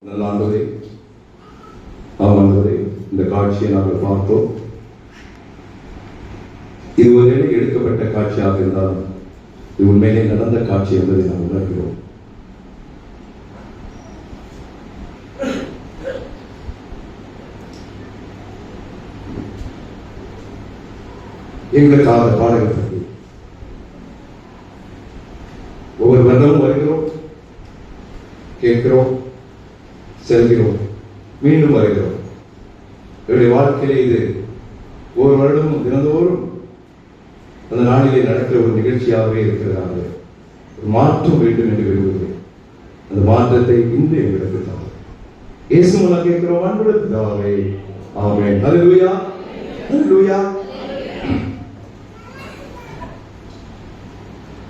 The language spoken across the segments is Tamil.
நல்ல ஆண்டவரே, ஆண்டவரே, இந்த காட்சியை நாங்கள் பார்த்தோம். இது ஒருவேளை எடுக்கப்பட்ட காட்சியாக இருந்தாலும் இது உண்மையிலே நடந்த காட்சி என்பதை நாம் உணர்கிறோம். எங்களுக்காக பாடகத்திற்கு ஒவ்வொரு வருடமும் வருகிறோம், கேட்கிறோம், செல்கிறோம், மீண்டும் வருகிறோம். என்னுடைய வாழ்க்கையிலே இது ஒவ்வொரு வருடமும் தினந்தோறும் அந்த நாளிலே நடக்கிற ஒரு நிகழ்ச்சியாகவே இருக்கிறதாக ஒரு மாற்றம் வேண்டும் என்று விரும்புகிறேன். அந்த மாற்றத்தை இன்று எங்களுக்கு தான் இயேசு மூலம் கேட்கிறோம். அன்புள்ள பிதாவே, ஆமென். ஹல்லேலூயா, ஹல்லேலூயா.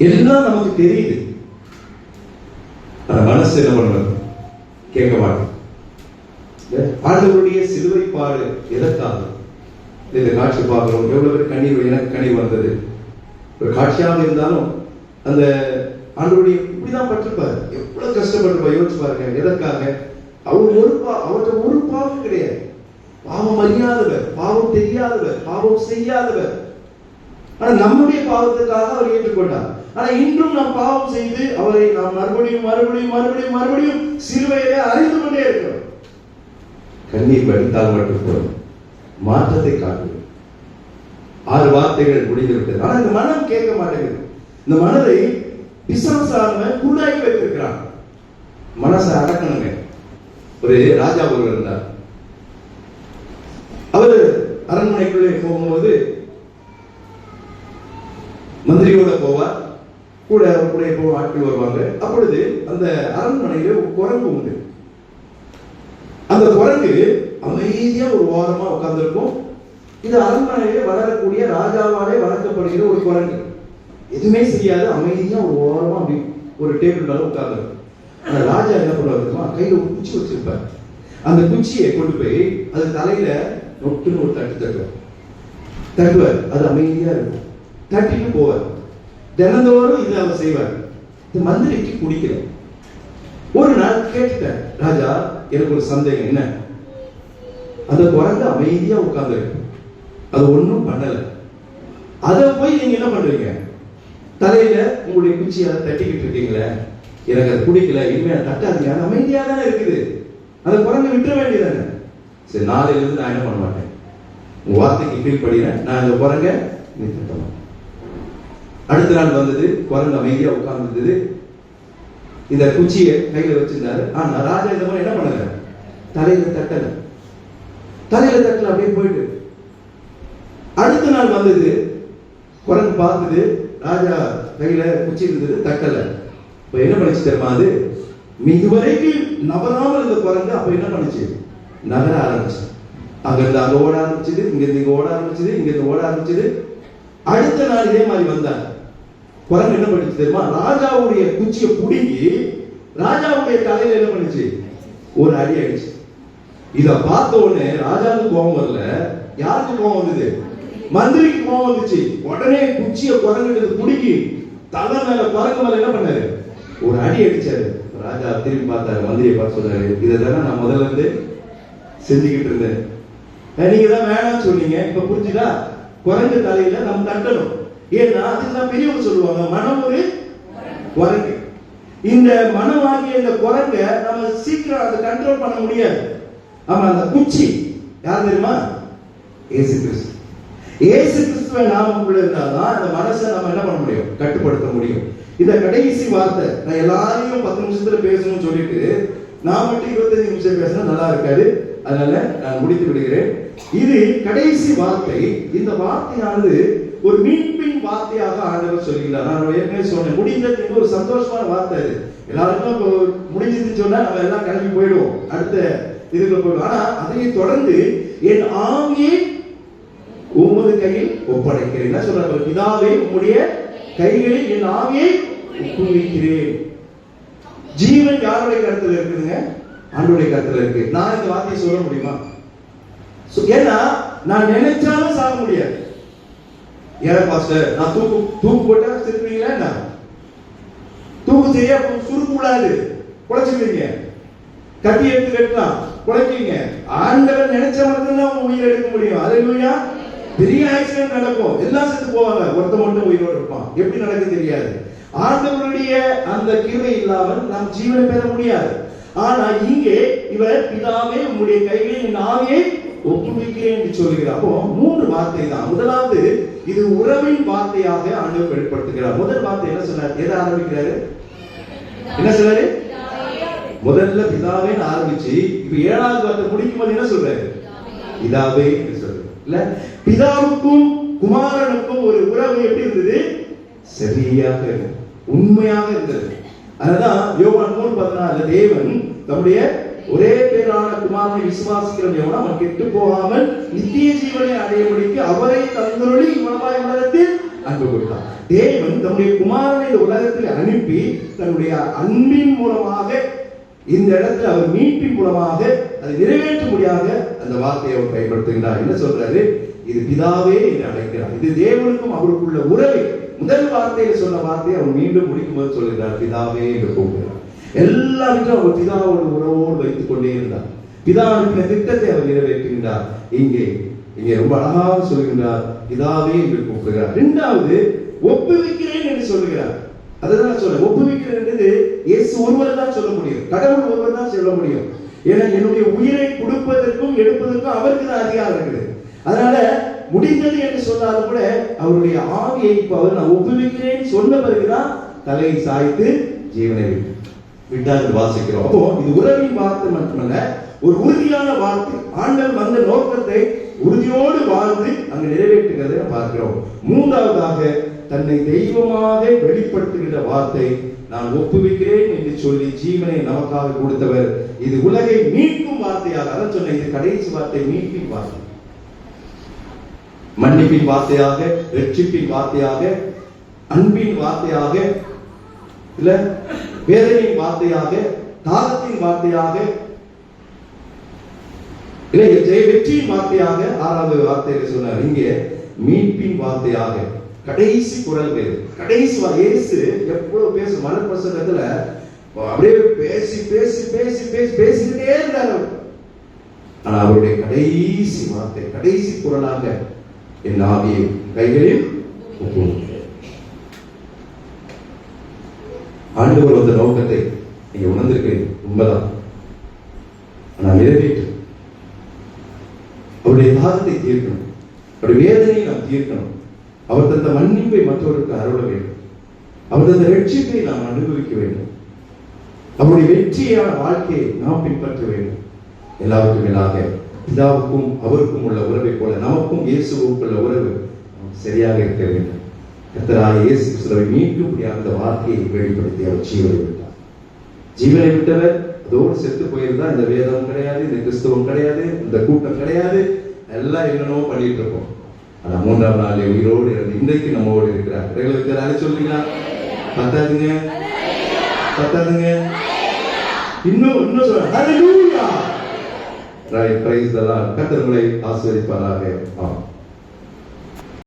எல்லாம் நமக்கு தெரியுது, அந்த மனசு என்ன பண்ணுறது? கேட்க மாட்டேன். ஆண்டவருடைய சிலுவை பாடு எதற்காக இந்த காட்சி பார்க்கிறோம்? எவ்வளவு பேர் கண்ணீர், எனக்கு கண்ணீர் வந்தது. ஒரு காட்சியாக இருந்தாலும் அந்த ஆண்டவருடைய இப்படிதான் பட்டிருப்பாரு, எவ்வளவு கஷ்டப்பட்டிருப்பா. யோசிச்சு பாருங்க, எதற்காக? அவர்கிட்ட ஒரு பாவம் கிடையாது. பாவம் அறியாதவர், பாவம் தெரியாதவர், பாவம் செய்யாதவர். ஆனா நம்முடைய பாவத்துக்காக அவர் ஏற்றுக்கொண்டார். ஆனா இன்றும் நாம் பாவம் செய்து அவரை நாம் மறுபடியும் மறுபடியும் மறுபடியும் மறுபடியும் சிலுவையிலே அறிந்து கொண்டே இருக்கிறோம். கண்ணீர் வடித்தால் மட்டும் போதும், மாற்றத்தை காட்டுகிறது. 6 வார்த்தைகள் முடிந்துவிட்டது. ஆனா இந்த மனம் கேட்க மாட்டேங்குது. இந்த மனதை பிசாசானவன் குருடாக்கி வைத்திருக்கிறான். மனசை அடக்கணுங்க. ஒரு ராஜா ஒருவர் இருந்தார். அவர் அரண்மனைக்குள்ளே போகும்போது மந்திரியோட போவார், கூட போக ஆட்கள் வருவாங்க. அப்பொழுது அந்த அரண்மனையில ஒரு குரங்கு உண்டு. அந்த குரங்கு அமைதியா ஒரு ஓரமா உட்கார்ந்திருக்கும். இது அரண்மனையிலே வளரக்கூடிய ராஜாவாலே வளர்க்கப்படுகிற ஒரு குரங்கு. எதுவுமே செய்யாது, அமைதியா ஒரு ஓரமா அப்படி ஒரு டேபிள் மேல உட்கார்ந்து. அந்த ராஜா என்ன பண்ணுவாருமா, கையில ஒரு குச்சி வச்சிருப்பார். அந்த குச்சியை கொண்டு போய் அது தலையில நொட்டுன்னு ஒரு தட்டுவார். அது அமைதியா இருக்கும். தட்டிட்டு போவார். தினந்தோறும் இதை அவர் செய்வார். இந்த மந்திரிக்கு பிடிக்கல. ஒரு நாள் கேட்டுட்டார், ராஜா எனக்கு ஒரு சந்தேகம், என்ன? அந்த குரங்கு அமைதியா உட்கார்ந்து அது ஒன்றும் பண்ணல. அதை போய் நீங்க என்ன பண்றீங்க? தலையில உங்களுடைய குச்சியால தட்டிக்கிட்டு இருக்கீங்களே, எனக்கு அது பிடிக்கல, இனிமே தட்டாதீங்க, அது அமைதியா தானே இருக்குது, அந்த குரங்கு விட்டுற வேண்டியதானே. சரி, நாளையில இருந்து நான் என்ன பண்ண மாட்டேன், உங்க வார்த்தைக்கு கீழ்படுகிறேன், நான் இந்த குரங்க நீ தட்ட மாட்டேன். அடுத்த நாள் வந்தது, குரங்கு அமைதியா உட்கார்ந்து இந்த குச்சியை கையில வச்சிருந்தாரு. ஆனா ராஜா இந்த மாதிரி என்ன பண்ணுங்க, தலையில தட்டல அப்படியே போயிட்டு. அடுத்த நாள் வந்தது, குரங்கு பார்த்தது, ராஜா கையில குச்சி இருந்தது, தட்டல. இப்ப என்ன பண்ணிச்சு தெரியுமா? அது இதுவரைக்கும் நகராமல் இந்த குரங்கு அப்ப என்ன பண்ணுச்சு, நகர ஆரம்பிச்சு. அங்கிருந்து அங்க ஓட ஆரம்பிச்சது, இங்க இருந்து இங்க ஓட ஆரம்பிச்சது, இங்க இருந்து ஓட ஆரம்பிச்சது. அடுத்த நாள் இதே மாதிரி வந்தார். குரங்கு என்ன பண்ணிச்சு தெரியுமா? ராஜாவுடைய குச்சியை புடுங்கி ராஜாவுடைய தலையில என்ன பண்ணுச்சு, ஒரு அடி அடிச்சு. இத பார்த்த உடனே ராஜாவுக்கு கோபம் வரல. யாருக்கு கோபம் வந்தது? மந்திரிக்கு கோபம் வந்துச்சு. உடனே குச்சியை குரங்கு புடுங்கி தலை மேல, குரங்கு மேல என்ன பண்ணாரு, ஒரு அடி அடிச்சாரு. ராஜா திரும்பி பார்த்தாரு, மந்திரியை பார்த்து சொல்றாரு, இதைதானே நான் முதல்ல இருந்து செஞ்சுக்கிட்டு இருந்தேன், நீங்க தான் வேணாம்னு சொன்னீங்க, இப்ப புரிஞ்சுதா? குரங்கு தலையில நம்ம தட்டணும். ஏன்னா அதுதான் பெரியவங்க சொல்லுவாங்க, மனம் ஒரு குரங்கு. இந்த மனமாகிய இந்த குரங்க நம்ம சீக்கிரம் அதை கண்ட்ரோல் பண்ண முடியாது. ஆமா, அந்த குச்சி யார் தெரியுமா? இயேசு கிறிஸ்து. இயேசு கிறிஸ்துவை நாமக்குள்ள இருந்தாதான் அந்த மனசை நம்ம என்ன பண்ண முடியும், கட்டுப்படுத்த முடியும். இந்த கடைசி வார்த்தை, நான் எல்லாரையும் 10 நிமிஷத்துல பேசணும்னு சொல்லிட்டு நான் மட்டும் 25 நிமிஷம் பேசினா நல்லா இருக்காது. அதனால நான் முடித்து விடுகிறேன். இது கடைசி வார்த்தை. இந்த வார்த்தையானது ஒரு மீட்பின் வார்த்தையாக ஆண்டவர் சொல்கிறார். நான் ஏற்கனவே சொன்னேன், முடிந்தது ஒரு சந்தோஷமான வார்த்தை. இது எல்லாருக்கும் முடிஞ்சதுன்னு சொன்னா நம்ம எல்லாம் கிளம்பி போயிடுவோம், அடுத்த இதுக்குள்ள போயிடுவோம். ஆனா அதை தொடர்ந்து என் ஆவியை உமது கையில் ஒப்படைக்கிறேன். என்ன சொல்றாரு? பிதாவே, உம்முடைய கைகளில் என் ஆவியை ஒப்புவிக்கிறேன். ஜீவன் யாருடைய கருத்துல இருக்குதுங்க? ஆண்டவருடைய கருத்துல இருக்கு. நான் இந்த வார்த்தையை சொல்ல முடியுமா? ஏன்னா நான் நினைச்சாலும் சாக முடியாது. ஏன்னா பாஸ்டர், நான் தூக்கு போட்டா செத்துவீங்களா? என்ன தூக்கு சரியா சுருக்கூடாது, குழைச்சிருவீங்க. கத்தி எடுத்து வெட்டலாம், குலைக்கீங்க. ஆண்டவர் நினைச்ச மட்டும்தான் உங்க உயிர் எடுக்க முடியும். அல்லேலூயா. பெரிய ஆக்சிடென்ட் நடக்கும், எல்லாம் செத்து போவாங்க, ஒருத்த மட்டும் உயிரோடு இருப்பான். எப்படி நடக்கு தெரியாது. ஆண்டவருடைய அந்த கிருபை இல்லாமல் நாம் ஜீவனை பெற முடியாது. ஆனா இங்கே இவர் பிதாவே உம்முடைய கைகளில் என் ஆவியை ஒப்புவிக்கிறேன் என்று சொல்கிறார். அப்போ 3 வார்த்தை தான். முதலாவது இது உறவின் வார்த்தையாக ஆண்டவர் வெளிப்படுத்துகிறார். முதல் வார்த்தை என்ன சொன்னார்? எதை ஆரம்பிக்கிறாரு? என்ன சொல்றாரு? முதல்ல பிதாவே ஆரம்பிச்சு இப்ப 7வது வார்த்தை முடிக்கும் போது என்ன சொல்றாரு? பிதாவே என்று சொல்றாரு. இல்ல, பிதாவுக்கும் குமாரனுக்கும் ஒரு உறவு எப்படி இருந்தது? சரியாக உண்மையாக இருந்தது. அதனால யோவான் 3:14 தேவன் தம்முடைய ஒரே பேரான குமாரனை விசுவாசிக்கிறவன் எவனோ அவன் கெட்டு போகாமல் நித்திய ஜீவனை அடையும்படிக்கு அவரை தந்தருளி இவ்வளவாய் உலகத்தில் அன்பு கொடுத்தார். தேவன் தம்முடைய குமாரனை இந்த உலகத்தில் அனுப்பி தன்னுடைய அன்பின் மூலமாக இந்த இடத்துல அவர் மீட்பின் மூலமாக அதை நிறைவேற்றும்படியாக அந்த வார்த்தையை அவர் பயன்படுத்துகிறார். என்ன சொல்றாரு? இது பிதாவே என்று அழைக்கிறார். இது தேவனுக்கும் அவருக்குள்ள உறவு. முதல் வார்த்தையில சொன்ன வார்த்தையை அவர் மீண்டும் முடிக்கும் போது சொல்கிறார், பிதாவே என்று கூப்பிடுகிறார். எல்லாருக்கும் அவர் பிதாவோட உறவோடு வைத்துக் கொண்டே இருந்தார். பிதாவின் திட்டத்தை அவர் நிறைவேற்றுகின்றார். இங்கே ரொம்ப அழகாக சொல்கின்றார், பிதாவே என்று கூப்பிடுகிறார். 2வது ஒப்புவிக்கிறேன் என்று சொல்லுகிறார். அதுதான் சொல்ல, ஒப்புவிக்கிறேன் என்றது இயேசு ஒருவர் தான் சொல்ல முடியும், கடவுள் ஒருவர் தான் சொல்ல முடியும். ஏன்னா என்னுடைய உயிரை கொடுப்பதற்கும் எடுப்பதற்கும் அவருக்கு தான் அதிகாரம் இருக்குது. அதனால முடிந்தது என்று சொன்னாலும் கூட அவருடைய ஆவியை இப்ப அவர் நான் ஒப்புவிக்கிறேன் சொன்ன பிறகுதான் தலையை சாய்த்து ஜீவனை விட்டார் வாசிக்கிறோம். அப்போ இது உறவின் வார்த்தை மட்டுமல்ல, ஒரு உறுதியான வார்த்தை. ஆண்டவர் வந்த நோக்கத்தை உறுதியோடு வாழ்ந்து அங்கு நிறைவேற்றுகிறதை பார்க்கிறோம். 3வதாக தன்னை தெய்வமாக வெளிப்படுத்துகிற வார்த்தை, நான் ஒப்புவிக்கிறேன் என்று சொல்லி ஜீவனை நமக்காக கொடுத்தவர். இது உலகை மீட்கும் வார்த்தையாக, அதான் சொன்ன இது கடைசி வார்த்தை, மீட்பின் வார்த்தை, மன்னிப்பின் வார்த்தையாக, ரட்சிப்பின் வார்த்தையாக, அன்பின் வார்த்தையாக, இல்ல வேதனையின் வார்த்தையாக, தாகத்தின் வார்த்தையாக, இல்ல வெற்றியின் வார்த்தையாக. 6வது வார்த்தையில சொன்னார் இங்கே மீட்பின் வார்த்தையாக. கடைசி குரல் வேறு, கடைசி இயேசு எவ்வளவு பேசும் மனப்பிரசங்கத்துல அப்படியே பேசி பேசி பேசி பேசி பேசிக்கிட்டே இருந்தார். ஆனா அவருடைய கடைசி வார்த்தை, கடைசி குரலாக என் ஆவியை கைகளில் ஒப்புவிக்கிறேன். ஆண்டவர் வந்த நோக்கத்தை நீங்க உணர்ந்திருக்கிறீங்க, உண்மைதான். ஆனா நிறைவேற்று அவருடைய தாகத்தை தீர்க்கணும், அவருடைய வேதனையை நாம் தீர்க்கணும். அவர் தந்த மன்னிப்பை மற்றவருக்கு அருள வேண்டும், அவர் தந்த ரட்சிப்பை நாம் அனுபவிக்க வேண்டும், அவருடைய வெற்றியான வாழ்க்கையை நாம் பின்பற்ற வேண்டும். எல்லாவற்றுக்கும் மேலாக பிதாவுக்கும் அவருக்கும் உள்ள உறவை போல நமக்கும் இயேசுவுக்கும் உள்ள உறவு சரியாக இருக்க வேண்டும். கர்த்தராகிய இயேசு கிறிஸ்துவை மீட்கும்படியாக அந்த வார்த்தையை வெளிப்படுத்தி அவர் ஜீவனை விட்டார். ஜீவனை விட்டவர் அதோடு செத்து போயிருந்தா இந்த வேதம் கிடையாது, இந்த கிறிஸ்துவம் கிடையாது, இந்த கூட்டம் கிடையாது, எல்லாம் என்னென்னோ பண்ணிட்டு இருக்கோம். ஆனா 3ஆம் நாளில் உயிரோடு இருந்து இன்றைக்கு நம்மோடு இருக்கிறார். அதை சொல்றீங்களா? பத்தாதுங்க, பத்தாதுங்க, இன்னும் சொல்ற hallelujah. Right, praise the lord. கர்த்தர் உங்களை ஆசீர்வதிப்பாராக. ஆமென்.